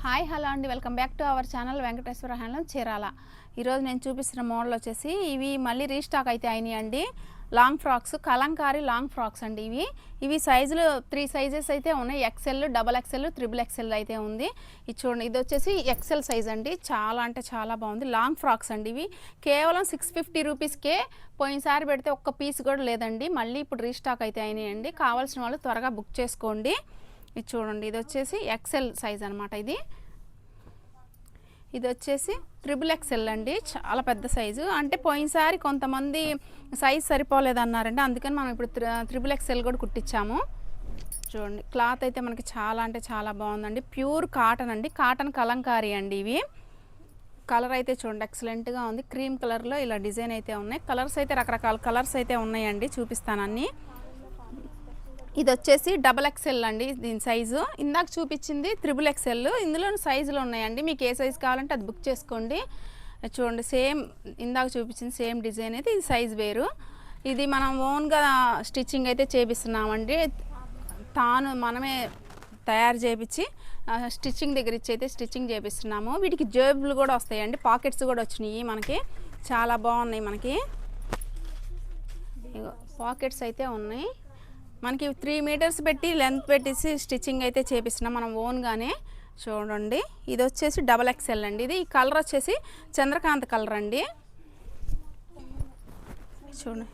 Hi hello అండి, welcome back to our channel Venkateswara handloom Chirala. ఈరోజు నేను చూపిస్తున్న మోడల్ వచ్చేసి ఇవి మళ్ళీ రీస్టాక్ అయితే అయినాయి అండి. Long frocks, Kalamkari long frocks అండి. ఇవి సైజులు 3 సైజెస్ అయితే ఉన్నాయి. XL, double XL, triple XL అయితే ఉంది. ఇది చూడండి, ఇది వచ్చేసి ఎక్సెల్ సైజ్ అండి. చాలా అంటే చాలా బాగుంది. లాంగ్ ఫ్రాక్స్ అండి. ఇవి కేవలం 650 రూపీస్కే. పోయినసారి పెడితే ఒక్క పీస్ కూడా లేదండి. మళ్ళీ ఇప్పుడు రీస్టాక్ అయితే అయినాయండి. కావాల్సిన వాళ్ళు త్వరగా బుక్ చేసుకోండి. ఇది చూడండి, ఇది వచ్చేసి ఎక్సెల్ సైజ్ అనమాట. ఇది వచ్చేసి ట్రిపుల్ ఎక్సెల్ అండి. చాలా పెద్ద సైజు. అంటే పోయినసారి కొంతమంది సైజ్ సరిపోలేదన్నారండి, అందుకని మనం ఇప్పుడు ట్రిపుల్ ఎక్సెల్ కూడా కుట్టించాము. చూడండి, క్లాత్ అయితే మనకి చాలా అంటే చాలా బాగుందండి. ప్యూర్ కాటన్ అండి. కాటన్ కలంకారీ అండి. ఇవి కలర్ అయితే చూడండి ఎక్సలెంట్గా ఉంది. క్రీమ్ కలర్లో ఇలా డిజైన్ అయితే ఉన్నాయి. కలర్స్ అయితే రకరకాల కలర్స్ అయితే ఉన్నాయండి, చూపిస్తాను అన్నీ. ఇది వచ్చేసి డబల్ ఎక్సెల్ అండి. దీని సైజు ఇందాక చూపించింది ట్రిపుల్ ఎక్సెల్. ఇందులో సైజులు ఉన్నాయండి. మీకు ఏ సైజు కావాలంటే అది బుక్ చేసుకోండి. చూడండి, సేమ్ ఇందాక చూపించింది సేమ్ డిజైన్ అయితే ఇది సైజ్ వేరు. ఇది మనం ఓన్గా స్టిచ్చింగ్ అయితే చేపిస్తున్నామండి. మనమే తయారు చేయించి స్టిచ్చింగ్ దగ్గర ఇచ్చి అయితే స్టిచ్చింగ్ చేపిస్తున్నాము. వీటికి జేబులు కూడా వస్తాయండి, పాకెట్స్ కూడా వచ్చినాయి మనకి. చాలా బాగున్నాయి. మనకి పాకెట్స్ అయితే ఉన్నాయి. మనకి 3 మీటర్స్ పెట్టి లెంత్ పెట్టేసి స్టిచ్చింగ్ అయితే చేపిస్తున్నాం మనం ఓన్గానే. చూడండి, ఇది వచ్చేసి డబల్ ఎక్సెల్ అండి. ఇది ఈ కలర్ వచ్చేసి చంద్రకాంత్ కలర్ అండి. చూడండి,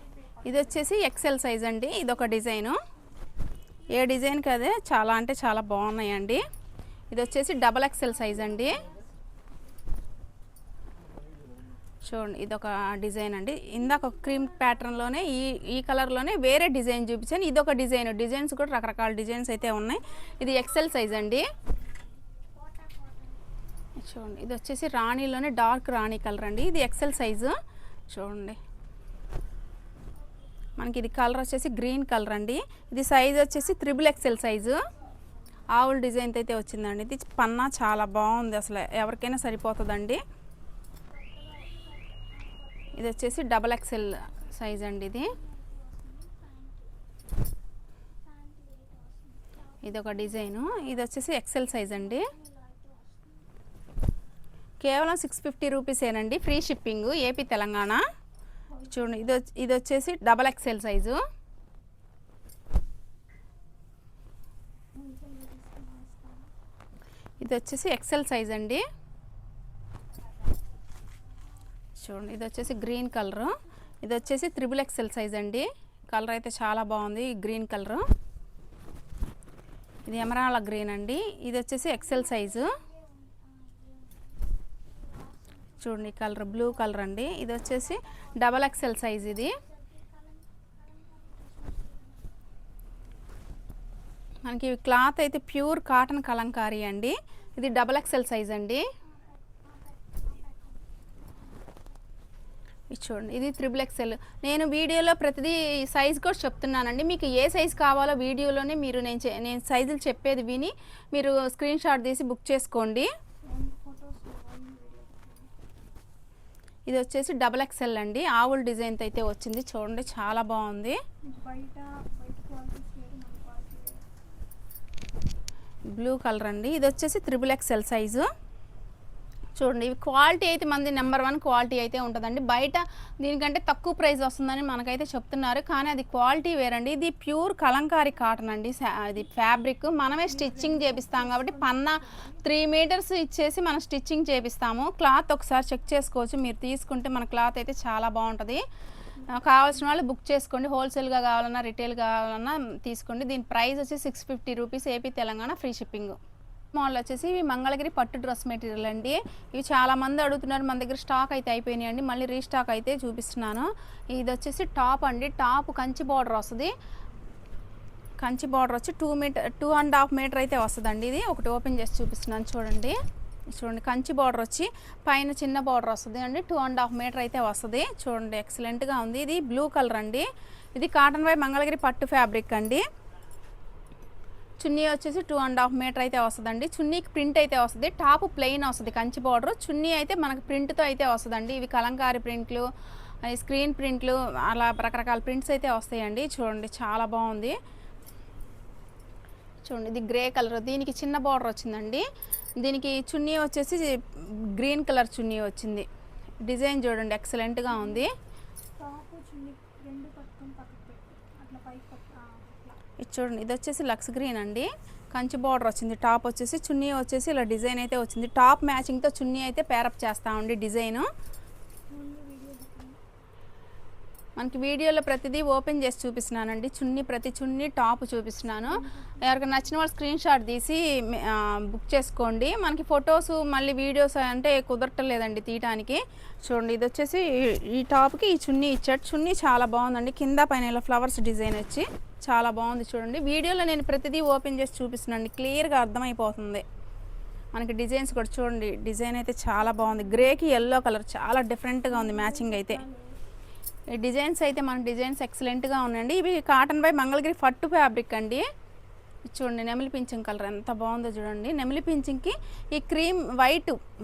ఇది వచ్చేసి ఎక్సెల్ సైజ్ అండి. ఇది ఒక డిజైను. ఏ డిజైన్కి అదే చాలా అంటే చాలా బాగున్నాయండి. ఇది వచ్చేసి డబల్ ఎక్సెల్ సైజ్ అండి. చూడండి, ఇది ఒక డిజైన్ అండి. ఇందాక ఒక క్రీమ్ ప్యాటర్న్లోనే ఈ కలర్లోనే వేరే డిజైన్ చూపించాను. ఇది ఒక డిజైన్స్ కూడా రకరకాల డిజైన్స్ అయితే ఉన్నాయి. ఇది ఎక్సెల్ సైజ్ అండి. చూడండి, ఇది వచ్చేసి రాణిలోనే డార్క్ రాణి కలర్ అండి. ఇది ఎక్సెల్ సైజు. చూడండి, మనకి ఇది కలర్ వచ్చేసి గ్రీన్ కలర్ అండి. ఇది సైజ్ వచ్చేసి ట్రిపుల్ ఎక్సెల్ సైజు. ఆవుల డిజైన్ అయితే వచ్చిందండి. ఇది పన్నా చాలా బాగుంది, అసలు ఎవరికైనా సరిపోతుందండి. ఇది వచ్చేసి డబల్ ఎక్సెల్ సైజ్ అండి. ఇది ఒక డిజైను. ఇది వచ్చేసి ఎక్సెల్ సైజ్ అండి. కేవలం 650 రూపీసేనండి, ఫ్రీ షిప్పింగ్, ఏపీ తెలంగాణ. చూడండి, ఇది వచ్చేసి డబల్ ఎక్సెల్ సైజు. ఇది వచ్చేసి ఎక్సెల్ సైజ్ అండి. చూడండి, ఇది వచ్చేసి గ్రీన్ కలరు. ఇది వచ్చేసి ట్రిపుల్ ఎక్సెల్ సైజ్ అండి. కలర్ అయితే చాలా బాగుంది, గ్రీన్ కలరు. ఇది ఎమరాల్డ్ గ్రీన్ అండి. ఇది వచ్చేసి ఎక్సెల్ సైజు. చూడండి, కలర్ బ్లూ కలర్ అండి. ఇది వచ్చేసి డబల్ ఎక్సెల్ సైజ్. ఇది మనకి క్లాత్ అయితే ప్యూర్ కాటన్ కలంకారీ అండి. ఇది డబల్ ఎక్సెల్ సైజ్ అండి. చూడండి, ఇది ట్రిపుల్ ఎక్సెల్. నేను వీడియోలో ప్రతిదీ సైజ్ కూడా చెప్తున్నానండి. మీకు ఏ సైజ్ కావాలో వీడియోలోనే నేను సైజులు చెప్పేది విని మీరు స్క్రీన్ షాట్ తీసి బుక్ చేసుకోండి. ఇది వచ్చేసి డబల్ ఎక్సెల్ అండి. ఆవుల డిజైన్ అయితే వచ్చింది. చూడండి, చాలా బాగుంది. బ్లూ కలర్ అండి. ఇది వచ్చేసి ట్రిపుల్ ఎక్సెల్ సైజు. చూడండి, ఇవి క్వాలిటీ అయితే మంది నెంబర్ 1 క్వాలిటీ అయితే ఉంటుందండి. బయట దీనికంటే తక్కువ ప్రైస్ వస్తుందని మనకైతే చెప్తున్నారు, కానీ అది క్వాలిటీ వేరండి. ఇది ప్యూర్ కలంకారీ కాటన్ అండి. ఇది ఫ్యాబ్రిక్ మనమే స్టిచ్చింగ్ చేపిస్తాం కాబట్టి పన్నా 3 మీటర్స్ ఇచ్చేసి మనం స్టిచ్చింగ్ చేపిస్తాము. క్లాత్ ఒకసారి చెక్ చేసుకోవచ్చు. మీరు తీసుకుంటే మన క్లాత్ అయితే చాలా బాగుంటుంది. కావాల్సిన వాళ్ళు బుక్ చేసుకోండి. హోల్సేల్గా కావాలన్నా రిటైల్ కావాలన్నా తీసుకోండి. దీని ప్రైస్ వచ్చి 650 rupees, AP Telangana, free shipping. Model వచ్చేసి ఇవి మంగళగిరి పట్టు డ్రెస్ మెటీరియల్ అండి. ఇవి చాలామంది అడుగుతున్నారు, మన దగ్గర స్టాక్ అయితే అయిపోయినాయండి. మళ్ళీ రీస్టాక్ అయితే చూపిస్తున్నాను. ఇది వచ్చేసి టాప్ అండి. టాప్ కంచి బార్డర్ వస్తుంది. కంచి బార్డర్ వచ్చి 2.5 మీటర్ అయితే వస్తుందండి. ఇది ఒకటి ఓపెన్ చేసి చూపిస్తున్నాను. చూడండి, కంచి బార్డర్ వచ్చి పైన చిన్న బార్డర్ వస్తుంది అండి. 2.5 మీటర్ అయితే వస్తుంది. చూడండి, ఎక్సలెంట్గా ఉంది. ఇది బ్లూ కలర్ అండి. ఇది కాటన్ బై మంగళగిరి పట్టు ఫ్యాబ్రిక్ అండి. చున్నీ వచ్చేసి 2.5 మీటర్ అయితే వస్తుందండి. చున్నీకి ప్రింట్ అయితే వస్తుంది. టాప్ ప్లెయిన్ వస్తుంది కంచి బార్డర్. చున్నీ అయితే మనకు ప్రింట్తో అయితే వస్తుందండి. ఇవి కలంకారీ ప్రింట్లు, స్క్రీన్ ప్రింట్లు, అలా రకరకాల ప్రింట్స్ అయితే వస్తాయండి. చూడండి, చాలా బాగుంది. చూడండి ఇది గ్రే కలర్, దీనికి చిన్న బార్డర్ వచ్చిందండి. దీనికి చున్నీ వచ్చేసి గ్రీన్ కలర్ చున్నీ వచ్చింది. డిజైన్ చూడండి ఎక్సలెంట్గా ఉంది. ఇది చూడండి ఇది వచ్చేసి లక్స్ గ్రీన్ అండి, కంచి బార్డర్ వచ్చింది. టాప్ వచ్చేసి చున్నీ వచ్చేసి ఇలా డిజైన్ అయితే వచ్చింది. టాప్ మ్యాచింగ్తో చున్నీ అయితే పేరప్ చేస్తామండి. డిజైను మనకి వీడియోలో ప్రతిదీ ఓపెన్ చేసి చూపిస్తున్నానండి. ప్రతి చున్నీ టాప్ చూపిస్తున్నాను. ఎవరికి నచ్చిన వాళ్ళు స్క్రీన్ షాట్ తీసి బుక్ చేసుకోండి. మనకి ఫొటోస్ మళ్ళీ వీడియోస్ అంటే కుదరట్లేదండి తీయడానికి. చూడండి ఇది వచ్చేసి ఈ టాప్కి ఈ చున్నీ ఇచ్చాడు. చున్నీ చాలా బాగుందండి, కింద పైన ఇలా ఫ్లవర్స్ డిజైన్ వచ్చి చాలా బాగుంది. చూడండి వీడియోలో నేను ప్రతిదీ ఓపెన్ చేసి చూపిస్తున్నాను, క్లియర్గా అర్థమైపోతుంది. మనకి డిజైన్స్ కూడా చూడండి, డిజైన్ అయితే చాలా బాగుంది. గ్రేకి ఎల్లో కలర్ చాలా డిఫరెంట్గా ఉంది మ్యాచింగ్ అయితే. ఈ డిజైన్స్ అయితే మన డిజైన్స్ ఎక్సలెంట్గా ఉన్నాయండి. ఇవి కాటన్ బై మంగళగిరి పట్టు ఫ్యాబ్రిక్ అండి. చూడండి నెమలి పింఛం కలర్ ఎంత బాగుందో చూడండి. నెమలి పింఛంకి ఈ క్రీమ్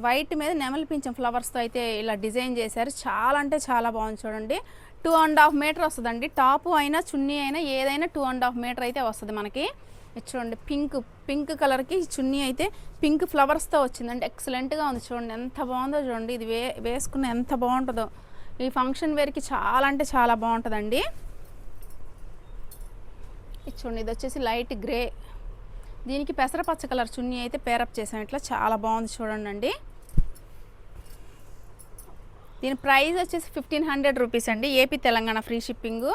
వైట్ మీద నెమలి పింఛం ఫ్లవర్స్తో అయితే ఇలా డిజైన్ చేశారు. చాలా అంటే చాలా బాగుంది చూడండి. 2.5 మీటర్ వస్తుందండి. టాపు అయినా చున్నీ అయినా ఏదైనా 2.5 మీటర్ అయితే వస్తుంది మనకి. చూడండి పింక్ కలర్కి చున్నీ అయితే పింక్ ఫ్లవర్స్తో వచ్చిందండి. ఎక్సలెంట్గా ఉంది చూడండి, ఎంత బాగుందో చూడండి. ఇది వేసుకున్న ఎంత బాగుంటుందో. ఈ ఫంక్షన్ వేర్కి చాలా అంటే చాలా బాగుంటుందండి. ఇది చూడండి ఇది వచ్చేసి లైట్ గ్రే, దీనికి పెసరపచ్చ కలర్ చున్నీ అయితే పేరప్ చేసాం. ఇట్లా చాలా బాగుంది చూడండి అండి. దీని ప్రైస్ వచ్చేసి 1500 రూపీస్ అండి. AP Telangana free shipping.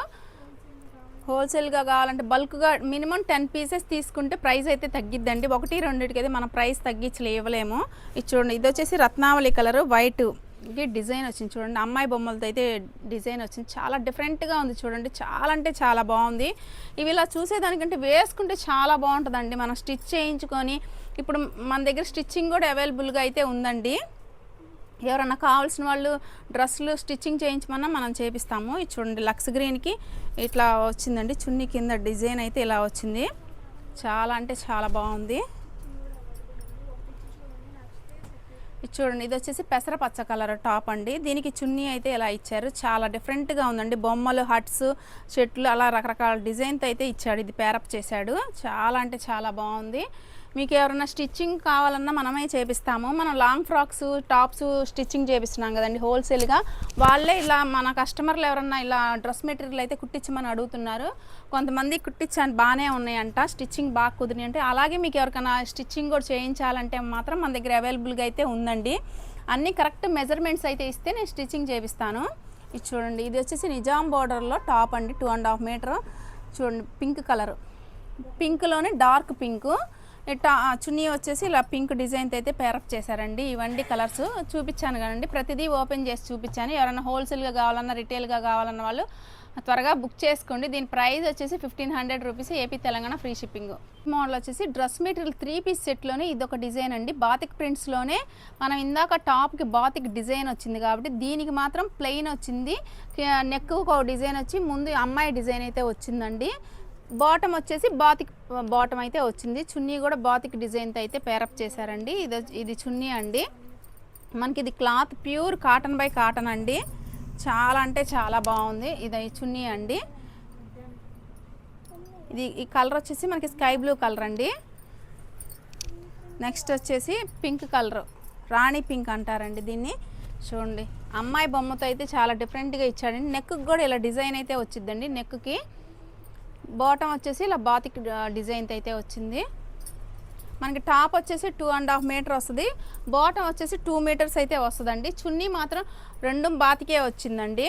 హోల్సేల్గా కావాలంటే బల్క్గా మినిమం 10 పీసెస్ తీసుకుంటే ప్రైస్ అయితే తగ్గిద్దండి. 1-2కి అయితే మనం ప్రైస్ తగ్గించలే ఇవ్వలేము. ఇది చూడండి ఇది వచ్చేసి రత్నావళి కలరు వైట్, ఇది డిజైన్ వచ్చింది చూడండి. అమ్మాయి బొమ్మలతో అయితే డిజైన్ వచ్చింది. చాలా డిఫరెంట్గా ఉంది చూడండి, చాలా అంటే చాలా బాగుంది. ఇవి ఇలా చూసేదానికంటే వేసుకుంటే చాలా బాగుంటుందండి. మనం స్టిచ్ చేయించుకొని ఇప్పుడు మన దగ్గర స్టిచ్చింగ్ కూడా అవైలబుల్గా అయితే ఉందండి. ఎవరన్నా కావాల్సిన వాళ్ళు డ్రెస్సులు స్టిచ్చింగ్ చేయించమన్నా మనం చేపిస్తాము. ఇది చూడండి లక్స్ గ్రీన్కి ఇట్లా వచ్చిందండి. చున్నీ కింద డిజైన్ అయితే ఇలా వచ్చింది. చాలా అంటే చాలా బాగుంది. ఇది చూడండి ఇది వచ్చేసి పెసరపచ్చ కలర్ టాప్ అండి. దీనికి చున్నీ అయితే ఇలా ఇచ్చారు. చాలా డిఫరెంట్గా ఉందండి. బొమ్మలు, హట్స్, చెట్లు అలా రకరకాల డిజైన్తో అయితే ఇచ్చాడు. ఇది పేరప్ చేశాడు. చాలా అంటే చాలా బాగుంది. మీకు ఎవరైనా స్టిచ్చింగ్ కావాలన్నా మనమే చేపిస్తాము. మనం లాంగ్ ఫ్రాక్స్, టాప్స్ స్టిచ్చింగ్ చేపిస్తున్నాం కదండి హోల్సేల్గా. వాళ్ళే ఇలా మన కస్టమర్లు ఎవరన్నా ఇలా డ్రెస్ మెటీరియల్ అయితే కుట్టించమని అడుగుతున్నారు. కొంతమంది కుట్టించాను బాగానే ఉన్నాయంట, స్టిచ్చింగ్ బాగా కుదిరి అంటే. అలాగే మీకు ఎవరికైనా స్టిచ్చింగ్ కూడా చేయించాలంటే మాత్రం మన దగ్గర అవైలబుల్గా అయితే ఉందండి. అన్నీ కరెక్ట్ మెజర్మెంట్స్ అయితే ఇస్తే నేను స్టిచ్చింగ్ చేపిస్తాను. ఇది చూడండి ఇది వచ్చేసి నిజాం బార్డర్లో టాప్ అండి. 2.5 మీటర్ చూడండి. పింక్ కలర్, పింక్లోనే డార్క్ పింక్. చున్నీ వచ్చేసి ఇలా పింక్ డిజైన్తో అయితే పేరప్ చేశారండి. ఇవన్నీ కలర్స్ చూపించాను కదండి, ప్రతిదీ ఓపెన్ చేసి చూపించాను. ఎవరైనా హోల్సేల్గా కావాలన్నా రిటైల్గా కావాలన్న వాళ్ళు త్వరగా బుక్ చేసుకోండి. దీని ప్రైస్ వచ్చేసి 1500 rupees. AP Telangana free shipping. Model వచ్చేసి డ్రెస్ మెటీరియల్ 3 పీస్ సెట్లోనే ఇదొక డిజైన్ అండి. బాతిక్ ప్రింట్స్లోనే మనం ఇందాక టాప్కి బాతిక్ డిజైన్ వచ్చింది కాబట్టి దీనికి మాత్రం ప్లెయిన్ వచ్చింది. నెక్ ఒక డిజైన్ వచ్చి ముందు అమ్మాయి డిజైన్ అయితే వచ్చిందండి. బాటమ్ వచ్చేసి బాతిక్ బాటమ్ అయితే వచ్చింది. చున్నీ కూడా బాతిక్ డిజైన్తో అయితే పేరప్ చేశారండి. ఇది చున్నీ అండి. మనకి ఇది cloth pure cotton by cotton అండి. చాలా అంటే చాలా బాగుంది. ఇది చున్నీ అండి. ఈ కలర్ వచ్చేసి మనకి స్కై బ్లూ కలర్ అండి. నెక్స్ట్ వచ్చేసి పింక్ కలర్, రాణి పింక్ అంటారండి దీన్ని. చూడండి అమ్మాయి బొమ్మతో అయితే చాలా డిఫరెంట్గా ఇచ్చాడండి. నెక్కి కూడా ఇలా డిజైన్ అయితే వచ్చిందండి. నెక్కి బాటమ్ వచ్చేసి ఇలా బాతిక్ డిజైన్తో అయితే వచ్చింది. మనకి టాప్ వచ్చేసి 2.5 మీటర్ వస్తుంది. బాటమ్ వచ్చేసి 2 మీటర్స్ అయితే వస్తుందండి. చున్నీ మాత్రం 2 బాతికే వచ్చిందండి.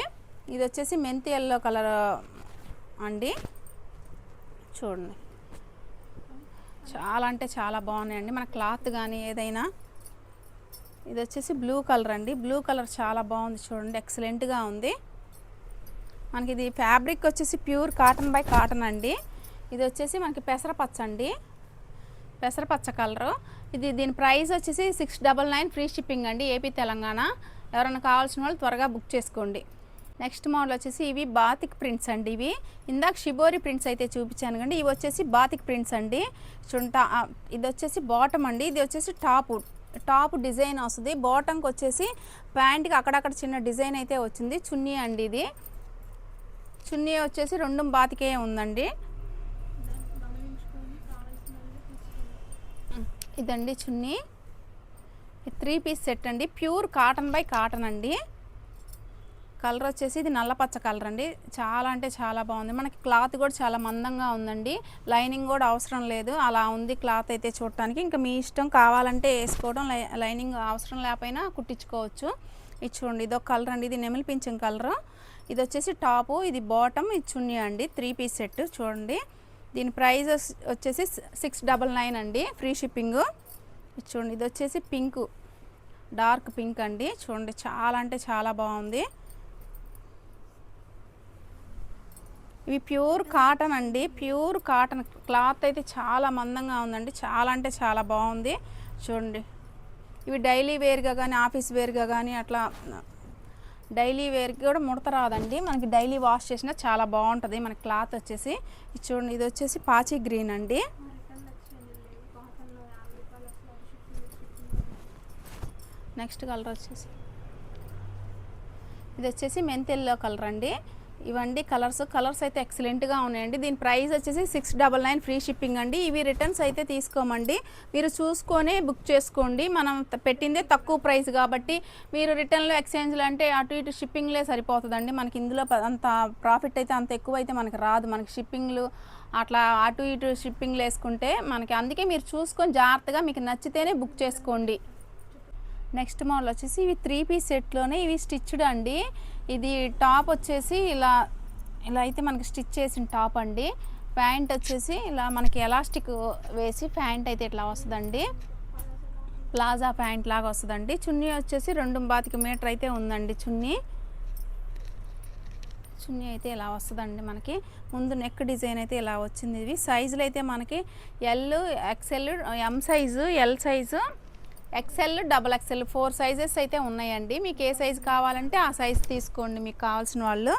ఇది వచ్చేసి మెంతి ఎల్లో కలర్ అండి. చూడండి చాలా అంటే చాలా బాగున్నాయండి. మన క్లాత్ కానీ ఏదైనా. ఇది వచ్చేసి బ్లూ కలర్ అండి. బ్లూ కలర్ చాలా బాగుంది చూడండి, ఎక్సలెంట్గా ఉంది. మనకి ఇది ఫ్యాబ్రిక్ వచ్చేసి ప్యూర్ కాటన్ బై కాటన్ అండి. ఇది వచ్చేసి మనకి పెసరపచ్చ అండి, పెసరపచ్చ కలరు. దీని ప్రైస్ వచ్చేసి 699 ఫ్రీ షిప్పింగ్ అండి. ఏపీ తెలంగాణ. ఎవరైనా కావాల్సిన వాళ్ళు త్వరగా బుక్ చేసుకోండి. నెక్స్ట్ మోడల్ వచ్చేసి ఇవి బాతిక్ ప్రింట్స్ అండి. ఇవి ఇందాక షిబోరి ప్రింట్స్ అయితే చూపించాను కండి, ఇవి వచ్చేసి బాతిక్ ప్రింట్స్ అండి. ఇది వచ్చేసి బాటమ్ అండి. ఇది వచ్చేసి టాప్ డిజైన్ వస్తుంది. బాటంకి వచ్చేసి ప్యాంట్కి అక్కడక్కడ చిన్న డిజైన్ అయితే వచ్చింది. చున్నీ అండి. ఇది చున్నీ వచ్చేసి 2 బాతికే ఉందండి. ఇదండి చున్నీ, 3 పీస్ సెట్ అండి, ప్యూర్ కాటన్ బై కాటన్ అండి. కలర్ వచ్చేసి ఇది నల్లపచ్చ కలర్ అండి, చాలా అంటే చాలా బాగుంది. మనకి క్లాత్ కూడా చాలా మందంగా ఉందండి, లైనింగ్ కూడా అవసరం లేదు, అలా ఉంది క్లాత్ అయితే చూడటానికి. ఇంకా మీ ఇష్టం, కావాలంటే వేసుకోవడం, లైనింగ్ అవసరం లేకపోయినా కుట్టించుకోవచ్చు. ఇది చూడండి, ఇదొక కలర్ అండి, ఇది నెమిలి పింఛం కలరు. ఇది వచ్చేసి టాపు, ఇది బాటమ్, ఇది చున్నీ అండి. 3 పీస్ సెట్ చూడండి. దీని ప్రైస్ వచ్చేసి 699 అండి, ఫ్రీ షిప్పింగ్. ఇది చూడండి, ఇది వచ్చేసి పింక్, డార్క్ పింక్ అండి. చూడండి చాలా అంటే చాలా బాగుంది. ఇవి ప్యూర్ కాటన్ అండి, ప్యూర్ కాటన్, క్లాత్ అయితే చాలా మందంగా ఉందండి, చాలా అంటే చాలా బాగుంది. చూడండి, ఇవి డైలీ వేర్గా కానీ ఆఫీస్ వేర్గా కానీ అట్లా డైలీ వేర్కి కూడా ముడత రాదండి, మనకి డైలీ వాష్ చేసినా చాలా బాగుంటుంది మనకి క్లాత్ వచ్చేసి. ఇది చూడండి, ఇది వచ్చేసి పాచి గ్రీన్ అండి. నెక్స్ట్ కలర్ వచ్చేసి ఇది వచ్చేసి మెంతెల్లో కలర్ అండి. ఇవండి కలర్స్ అయితే ఎక్సలెంట్గా ఉన్నాయండి. దీని ప్రైస్ వచ్చేసి 699 ఫ్రీ షిప్పింగ్ అండి. ఇవి రిటర్న్స్ అయితే తీసుకోమండి, మీరు చూసుకొని బుక్ చేసుకోండి. మనం పెట్టిందే తక్కువ ప్రైస్ కాబట్టి మీరు రిటర్న్లో ఎక్స్చేంజ్లు అంటే అటు ఇటు షిప్పింగ్లే సరిపోతుందండి. మనకి ఇందులో అంత ప్రాఫిట్ అయితే అంత ఎక్కువ అయితే మనకి రాదు, మనకి షిప్పింగ్లు అట్లా అటు ఇటు షిప్పింగ్లు వేసుకుంటే మనకి. అందుకే మీరు చూసుకొని జాగ్రత్తగా మీకు నచ్చితేనే బుక్ చేసుకోండి. నెక్స్ట్ మోడల్ వచ్చేసి ఇవి 3 పీస్ సెట్లోనే, ఇవి స్టిచ్డ్ అండి. ఇది టాప్ వచ్చేసి ఇలా అయితే మనకి స్టిచ్ చేసిన టాప్ అండి. ప్యాంట్ వచ్చేసి ఇలా మనకి ఎలాస్టిక్ వేసి ప్యాంట్ అయితే ఇట్లా వస్తుందండి, ప్లాజా ప్యాంట్ లాగా వస్తుందండి. చున్నీ వచ్చేసి 2.25 మీటర్ అయితే ఉందండి. చున్నీ అయితే ఇలా వస్తుందండి మనకి. ముందు నెక్ డిజైన్ అయితే ఇలా వచ్చింది. ఇవి సైజులు అయితే మనకి L, XL, M size, L size, XL, XXL 4 sizes అయితే ఉన్నాయండి. మీకు ఏ సైజు కావాలంటే ఆ సైజు తీసుకోండి మీకు కావాల్సిన వాళ్ళు.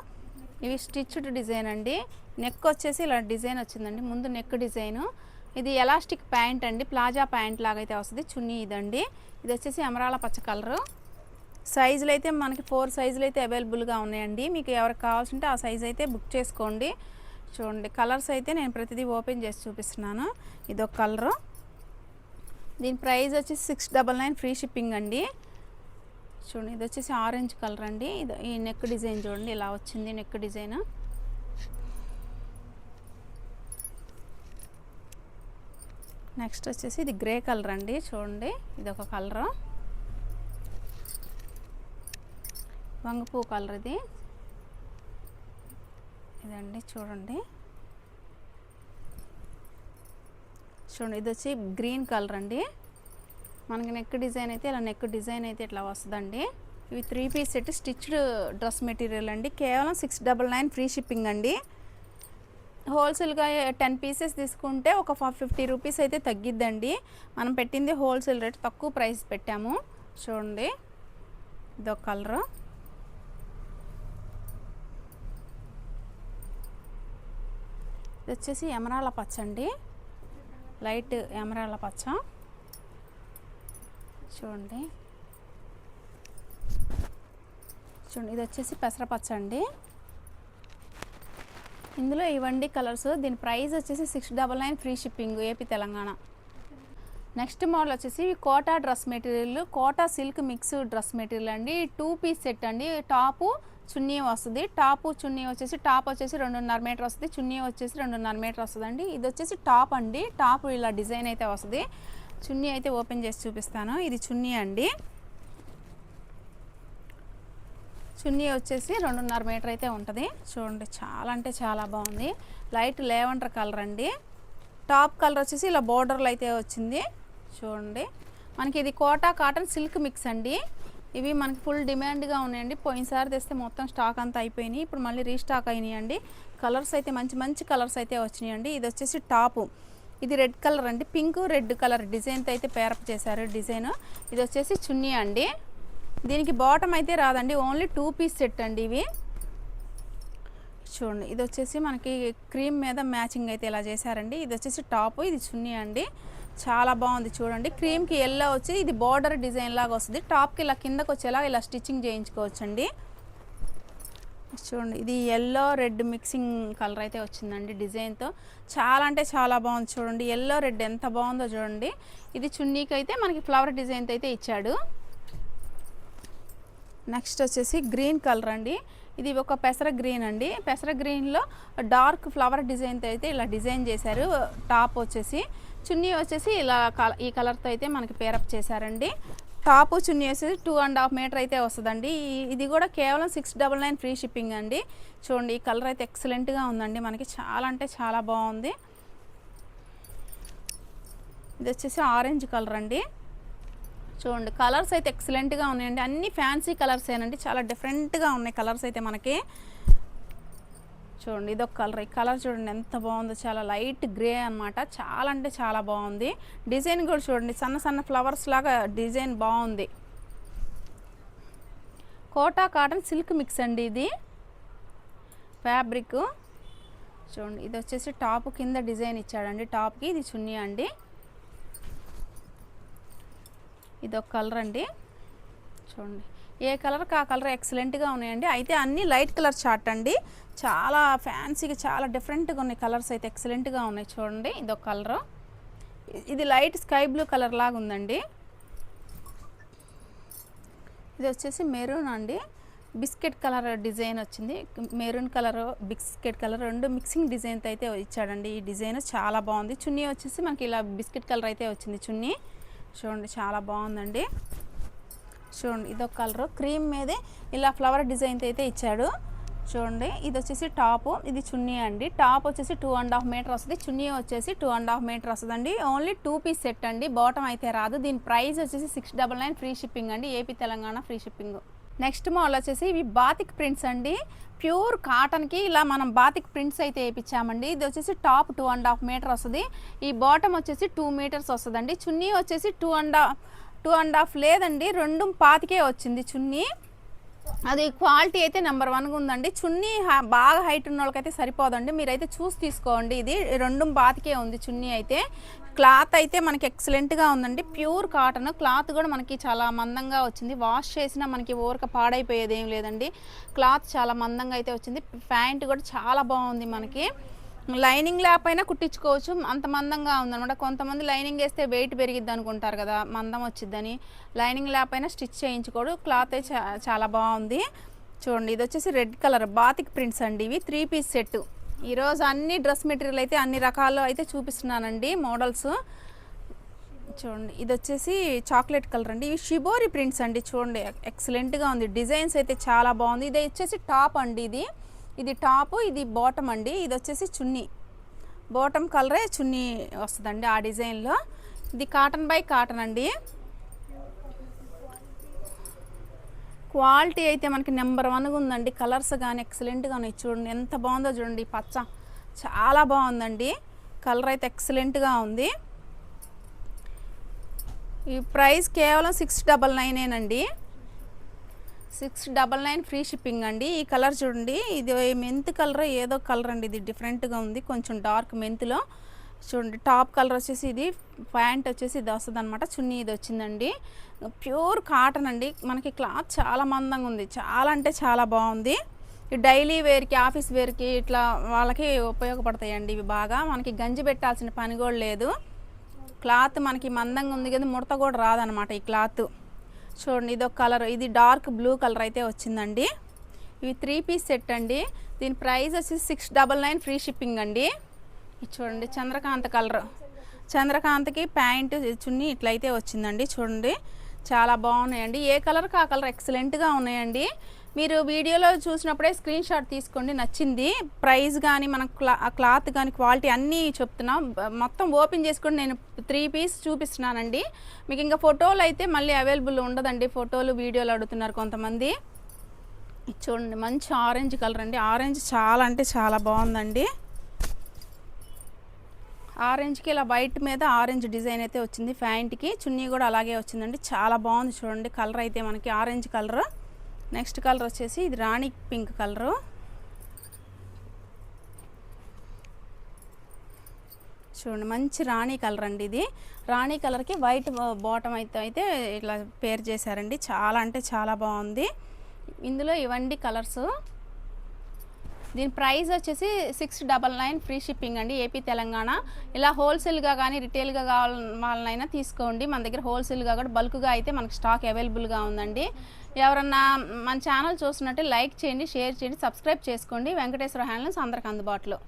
ఇవి స్టిచ్డ్ డిజైన్ అండి. నెక్ వచ్చేసి ఇలా డిజైన్ వచ్చిందండి, ముందు నెక్ డిజైను. ఇది ఎలాస్టిక్ ప్యాంట్ అండి, ప్లాజా ప్యాంట్ లాగా అయితే వస్తుంది. చున్నీ ఇదండి. ఇది వచ్చేసి ఎమరాల పచ్చ కలరు. సైజులు అయితే మనకి 4 సైజులు అయితే అవైలబుల్గా ఉన్నాయండి. మీకు ఎవరికి కావాల్సింటే ఆ సైజు అయితే బుక్ చేసుకోండి. చూడండి, కలర్స్ అయితే నేను ప్రతిదీ ఓపెన్ చేసి చూపిస్తున్నాను. ఇదొక కలరు, దీని ప్రైస్ వచ్చేసి 699 ఫ్రీ షిప్పింగ్ అండి. చూడండి, ఇది వచ్చేసి ఆరెంజ్ కలర్ అండి. ఇది ఈ నెక్ డిజైన్ చూడండి, ఇలా వచ్చింది నెక్ డిజైన్. నెక్స్ట్ వచ్చేసి ఇది గ్రే కలర్ అండి. చూడండి, ఇది ఒక కలరు, వంగపూ కలర్ ఇది. ఇదండి చూడండి, ఇది వచ్చి గ్రీన్ కలర్ అండి. మనకి నెక్ డిజైన్ అయితే ఇలా నెక్ డిజైన్ అయితే ఇట్లా వస్తుందండి. ఇవి 3 piece set stitched dress material అండి. కేవలం 699 ఫ్రీ షిప్పింగ్ అండి. హోల్సేల్గా 10 పీసెస్ తీసుకుంటే ఒక 50 రూపీస్ అయితే తగ్గిద్దండి. మనం పెట్టింది హోల్సేల్ రేట్, తక్కువ ప్రైస్ పెట్టాము. చూడండి, ఇదొక కలరు. ఇది వచ్చేసి ఎమరాల పచ్చ అండి, లైట్ ఎమరాల పచ్చ. చూడండి, ఇది వచ్చేసి పెసరపచ్చ అండి. ఇందులో ఇవండి కలర్స్. దీని ప్రైస్ వచ్చేసి 699 free shipping, AP Telangana. Next model వచ్చేసి Kota dress material, Kota silk mix dress material అండి. 2 పీస్ సెట్ అండి. టాపు చున్నీ వస్తుంది. టాపు చున్నీ వచ్చేసి టాప్ వచ్చేసి 2.5 మీటర్ వస్తుంది, చున్నీ వచ్చేసి 2.5 మీటర్ వస్తుందండి. ఇది వచ్చేసి టాప్ అండి. టాప్ ఇలా డిజైన్ అయితే వస్తుంది. చున్నీ అయితే ఓపెన్ చేసి చూపిస్తాను. ఇది చున్నీ అండి. చున్నీ వచ్చేసి 2.5 మీటర్ అయితే ఉంటుంది. చూడండి, చాలా అంటే చాలా బాగుంది. లైట్ లేవండర్ కలర్ అండి. టాప్ కలర్ వచ్చేసి ఇలా బోర్డర్లు అయితే వచ్చింది. చూడండి, మనకి ఇది కోటా కాటన్ సిల్క్ మిక్స్ అండి. ఇవి మనకి ఫుల్ డిమాండ్గా ఉన్నాయండి. పోయినసారి తెస్తే మొత్తం స్టాక్ అంతా అయిపోయినాయి, ఇప్పుడు మళ్ళీ రీస్టాక్ అయినాయండి. కలర్స్ అయితే మంచి కలర్స్ అయితే వచ్చినాయండి. ఇది వచ్చేసి టాపు, ఇది రెడ్ కలర్ అండి, పింక్ రెడ్ కలర్ డిజైన్తో అయితే పేరప్ చేశారు డిజైన్. ఇది వచ్చేసి చున్నీ అండి. దీనికి బాటమ్ అయితే రాదండి, ఓన్లీ 2 పీస్ సెట్ అండి ఇవి. చూడండి, ఇది వచ్చేసి మనకి క్రీమ్ మీద మ్యాచింగ్ అయితే ఇలా చేశారండి. ఇది వచ్చేసి టాపు, ఇది చున్నీ అండి. చాలా బాగుంది చూడండి. క్రీమ్కి ఎల్లో వచ్చి ఇది బార్డర్ డిజైన్ లాగా వస్తుంది. టాప్కి ఇలా కిందకు వచ్చేలా ఇలా స్టిచ్చింగ్ చేయించుకోవచ్చండి. చూడండి ఇది ఎల్లో రెడ్ మిక్సింగ్ కలర్ అయితే వచ్చిందండి డిజైన్తో. చాలా అంటే చాలా బాగుంది చూడండి. ఎల్లో రెడ్ ఎంత బాగుందో చూడండి. ఇది చున్నీకి అయితే మనకి ఫ్లవర్ డిజైన్తో అయితే ఇచ్చాడు. నెక్స్ట్ వచ్చేసి గ్రీన్ కలర్ అండి. ఇది ఒక పెసర గ్రీన్ అండి. పెసర గ్రీన్లో డార్క్ ఫ్లవర్ డిజైన్తో అయితే ఇలా డిజైన్ చేశారు. టాప్ వచ్చేసి, చున్నీ వచ్చేసి ఇలా ఈ కలర్తో అయితే మనకి పేరప్ చేశారండి. టాపు చున్నీ వచ్చేసి 2.5 మీటర్ అయితే వస్తుందండి. ఇది కూడా కేవలం 699 ఫ్రీ షిప్పింగ్ అండి. చూడండి ఈ కలర్ అయితే ఎక్సలెంట్గా ఉందండి. మనకి చాలా అంటే చాలా బాగుంది. ఇది వచ్చేసి ఆరెంజ్ కలర్ అండి. చూడండి కలర్స్ అయితే ఎక్సలెంట్గా ఉన్నాయండి. అన్ని ఫ్యాన్సీ కలర్స్ ఏనండి. చాలా డిఫరెంట్గా ఉన్నాయి కలర్స్ అయితే మనకి. చూడండి ఇదొక కలర్. ఈ కలర్ చూడండి ఎంత బాగుందో. చాలా లైట్ గ్రే అనమాట. చాలా అంటే చాలా బాగుంది. డిజైన్ కూడా చూడండి సన్న సన్న ఫ్లవర్స్ లాగా డిజైన్ బాగుంది. కోటా కాటన్ సిల్క్ మిక్స్ అండి ఇది ఫ్యాబ్రిక్. చూడండి ఇది వచ్చేసి టాప్ కింద డిజైన్ ఇచ్చాడండి. టాప్కి ఇది చున్నీ అండి. ఇదొక కలర్ అండి. చూడండి ఏ కలర్కి ఆ కలర్ ఎక్సలెంట్గా ఉన్నాయండి. అయితే అన్నీ లైట్ కలర్ చార్ట్ అండి. చాలా ఫ్యాన్సీగా చాలా డిఫరెంట్గా ఉన్నాయి కలర్స్ అయితే ఎక్సలెంట్గా ఉన్నాయి. చూడండి ఇదొక కలర్. ఇది లైట్ స్కై బ్లూ కలర్ లాగా ఉందండి. ఇది వచ్చేసి మెరూన్ అండి. బిస్కెట్ కలర్ డిజైన్ వచ్చింది. మెరూన్ కలర్ బిస్కెట్ కలర్ రెండు మిక్సింగ్ డిజైన్తో అయితే ఇచ్చాడండి. ఈ డిజైన్ చాలా బాగుంది. చున్నీ వచ్చేసి మనకి ఇలా బిస్కెట్ కలర్ అయితే వచ్చింది చున్నీ. చూడండి చాలా బాగుందండి. చూడండి ఇదొక కలర్ క్రీమ్ మీదే ఇలా ఫ్లవర్ డిజైన్తో అయితే ఇచ్చాడు. చూడండి ఇది వచ్చేసి టాపు, ఇది చున్నీ అండి. టాప్ వచ్చేసి 2.5 మీటర్ వస్తుంది. చున్నీ వచ్చేసి 2.5 మీటర్ వస్తుందండి. ఓన్లీ 2 పీస్ సెట్ అండి. బాటమ్ అయితే రాదు. దీని ప్రైస్ వచ్చేసి 699 ఫ్రీ షిప్పింగ్ అండి. AP Telangana free shipping. Next model వచ్చేసి ఇవి బాతిక్ ప్రింట్స్ అండి. ప్యూర్ కాటన్కి ఇలా మనం బాతిక్ ప్రింట్స్ అయితే వేయించామండి. ఇది వచ్చేసి టాప్ 2.5 మీటర్ వస్తుంది. ఈ బాటమ్ వచ్చేసి 2 మీటర్స్ వస్తుందండి. చున్నీ వచ్చేసి 2.5 లేదండి 2.25 వచ్చింది చున్నీ. అది క్వాలిటీ అయితే నెంబర్ 1గా ఉందండి. చున్నీ బాగా హైట్ ఉన్న వాళ్ళకైతే సరిపోదండి. మీరైతే చూసి తీసుకోండి. ఇది 2.25 ఉంది చున్నీ అయితే. క్లాత్ అయితే మనకి ఎక్సలెంట్గా ఉందండి. ప్యూర్ కాటన్ క్లాత్ కూడా మనకి చాలా మందంగా వచ్చింది. వాష్ చేసినా మనకి ఊరక పాడైపోయేది ఏం లేదండి. క్లాత్ చాలా మందంగా అయితే వచ్చింది. ప్యాంట్ కూడా చాలా బాగుంది. మనకి లైనింగ్ లేకపోయినా కుట్టించుకోవచ్చు, అంత మందంగా ఉందన్నమాట. కొంతమంది లైనింగ్ వేస్తే వెయిట్ పెరిగిద్ది అనుకుంటారు కదా, మందం వచ్చిద్దని. లైనింగ్ లేకపోయినా స్టిచ్ చేయించుకోడు. క్లాత్ అయితే చాలా బాగుంది. చూడండి ఇది వచ్చేసి రెడ్ కలర్ బాతిక్ ప్రింట్స్ అండి. ఇవి 3 పీస్ సెట్. ఈరోజు అన్ని డ్రెస్ మెటీరియల్ అయితే అన్ని రకాలు అయితే చూపిస్తున్నానండి మోడల్స్. చూడండి ఇది వచ్చేసి చాక్లెట్ కలర్ అండి. ఇవి షిబోరి ప్రింట్స్ అండి. చూడండి ఎక్సలెంట్గా ఉంది. డిజైన్స్ అయితే చాలా బాగుంది. ఇది వచ్చేసి టాప్ అండి. ఇది టాపు, ఇది బాటమ్ అండి. ఇది వచ్చేసి చున్నీ. బాటమ్ కలరే చున్నీ వస్తుందండి ఆ డిజైన్లో. ఇది కాటన్ బై కాటన్ అండి. క్వాలిటీ అయితే మనకి నెంబర్ 1గా ఉందండి. కలర్స్ కానీ ఎక్సలెంట్గా ఉన్నాయి. చూడండి ఎంత బాగుందో చూడండి. పచ్చ చాలా బాగుందండి. కలర్ అయితే ఎక్సలెంట్గా ఉంది. ఈ ప్రైస్ కేవలం 699 అండి. 699 ఫ్రీ షిప్పింగ్ అండి. ఈ కలర్ చూడండి. ఇది మెంత్ కలర్ ఏదో కలర్ అండి. ఇది డిఫరెంట్గా ఉంది. కొంచెం డార్క్ మెంత్లో. చూడండి టాప్ కలర్ వచ్చేసి ఇది, ప్యాంట్ వచ్చేసి ఇది వస్తుంది అనమాట. చున్నీ ఇది వచ్చిందండి. ప్యూర్ కాటన్ అండి. మనకి క్లాత్ చాలా మందంగా ఉంది. చాలా అంటే చాలా బాగుంది. డైలీ వేర్కి ఆఫీస్ వేర్కి ఇట్లా వాళ్ళకి ఉపయోగపడతాయండి ఇవి బాగా. మనకి గంజి పెట్టాల్సిన పని కూడా లేదు. క్లాత్ మనకి మందంగా ఉంది కదా, ముడత కూడా రాదనమాట ఈ క్లాత్. చూడండి ఇదొక కలర్. ఇది డార్క్ బ్లూ కలర్ అయితే వచ్చిందండి. ఇవి 3 పీస్ సెట్ అండి. దీని ప్రైస్ వచ్చేసి 699 ఫ్రీ షిప్పింగ్ అండి. ఇది చూడండి చంద్రకాంత కలర్. చంద్రకాంతకి ప్యాంటు చున్నీ ఇట్లయితే వచ్చిందండి. చూడండి చాలా బాగున్నాయండి. ఏ కలర్కి ఆ కలర్ ఎక్సలెంట్గా ఉన్నాయండి. మీరు వీడియోలో చూసినప్పుడే స్క్రీన్ షాట్ తీసుకోండి. నచ్చింది ప్రైస్ కానీ మన క్లాత్ కానీ క్వాలిటీ అన్నీ చెప్తున్నాం. మొత్తం ఓపెన్ చేసుకొని నేను 3 పీస్ చూపిస్తున్నానండి. మీకు ఇంకా ఫోటోలు అయితే మళ్ళీ అవైలబుల్ ఉండదండి. ఫోటోలు వీడియోలు అడుగుతున్నారు కొంతమంది. చూడండి మంచి ఆరెంజ్ కలర్ అండి. ఆరెంజ్ చాలా అంటే చాలా బాగుందండి. ఆరెంజ్కి ఇలా వైట్ మీద ఆరెంజ్ డిజైన్ అయితే వచ్చింది. ప్యాంట్కి చున్నీ కూడా అలాగే వచ్చిందండి. చాలా బాగుంది. చూడండి కలర్ అయితే మనకి ఆరెంజ్ కలర్. నెక్స్ట్ కలర్ వచ్చేసి ఇది రాణి పింక్ కలరు. చూడండి మంచి రాణి కలర్ అండి. ఇది రాణి కలర్కి వైట్ బాటమ్ అయితే ఇట్లా పేర్ చేశారండి. చాలా అంటే చాలా బాగుంది. ఇందులో ఇవండి కలర్స్. దీని ప్రైస్ వచ్చేసి 699 ఫ్రీ షిప్పింగ్ అండి, ఏపీ తెలంగాణ. ఇలా హోల్సేల్గా కానీ రిటైల్గా కావాలనైనా తీసుకోండి. మన దగ్గర హోల్సేల్గా కూడా బల్క్గా అయితే మనకు స్టాక్ అవైలబుల్గా ఉందండి. ఎవరన్నా మన ఛానల్ చూస్తున్నట్టే లైక్ చేయండి, షేర్ చేయండి, సబ్స్క్రైబ్ చేసుకోండి. వెంకటేశ్వర హ్యాండ్లూమ్స్ అందరికి అందుబాటులో.